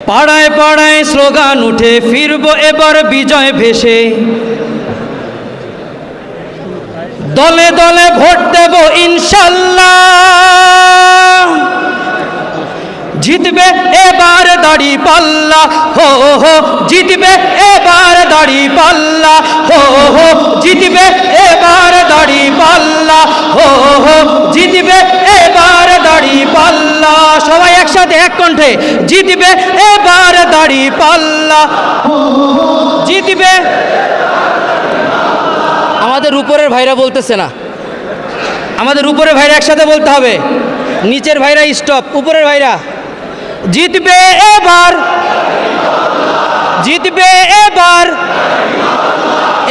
পাড়ায় পাড়ায় স্লোগান উঠে ফিরবো এবার বিজয় ভেসে, দলে দলে ভোট দেব ইনশাল্লাহ, জিতবে এবার দাড়ি পাল্লা, হো হো জিতবে এবার দাড়ি পাল্লা, হো হো জিতবে এবার দাড়ি পাল্লা, হো হো জিতবে এবার দাড়ি পাল্লা। সবাই একসাথে এক কণ্ঠে, জিতবে এবার দাড়ি পাল্লা, জিতবে। আমাদের উপরের ভাইরা বলতেছে না, আমাদের উপরের ভাইরা একসাথে বলতে হবে, নিচের ভাইরা স্টপ, উপরের ভাইরা জিতবে এবার, জিতবে এবার,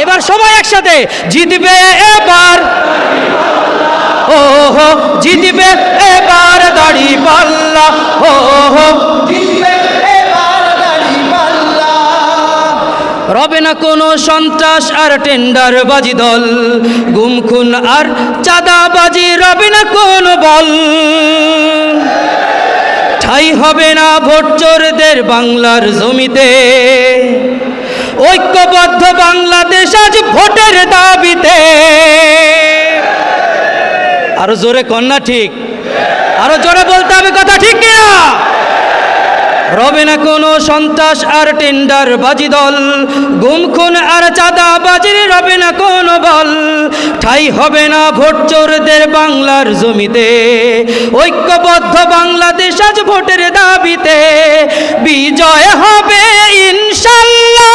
এবার সবাই একসাথে জিতবে এবার, ও হো জিতবে এবার দাড়ি পাল্লা, ও হো জিতবে এবার দাড়ি পাল্লা। রবে না কোনো সন্ত্রাস আর টেন্ডারবাজি দল, গুম খুন আর চাঁদাবাজি রবে না কোনো বল, ঠাই হবে না ভোট চোরদের বাংলার জমিতে, ঐক্যবদ্ধ বাংলাদেশ আজ ভোটের দাবিতে। আরো জোরে কন্যা ঠিক, আরো জোরে বলতে হবে কথা, ঠিক কিনা? রবে না কোনো সন্ত্রাস আর টেন্ডার বাজি দল, গুম খুন আর চাঁদাবাজির রবে না কোনো বল, ঠাই হবে না ভোট চোরদের বাংলার জমিতে, ঐক্যবদ্ধ বাংলাদেশ আজ ভোটের দাবিতে। বিজয় হবে ইনশাল্লাহ,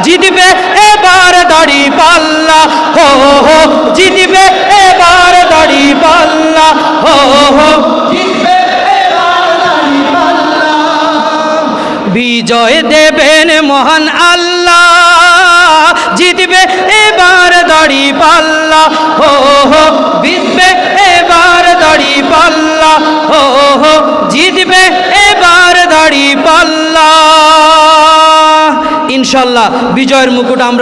জিতবে এবার দাড়ি পাল্লা, হো হো জিতবে এবার দাড়ি পাল্লা, হো হো জিতবে এবার দাড়ি পাল্লা। বিজয় দেবেন মহান আল্লাহ, জিতবে এবার দাড়ি পাল্লা, হো হো জিতবে এবার দাড়ি পাল্লা, হো হো জিতবে এবার দাড়ি পাল্লা। ইনশাল্লাহ বিজয়ের মুকুট আমরা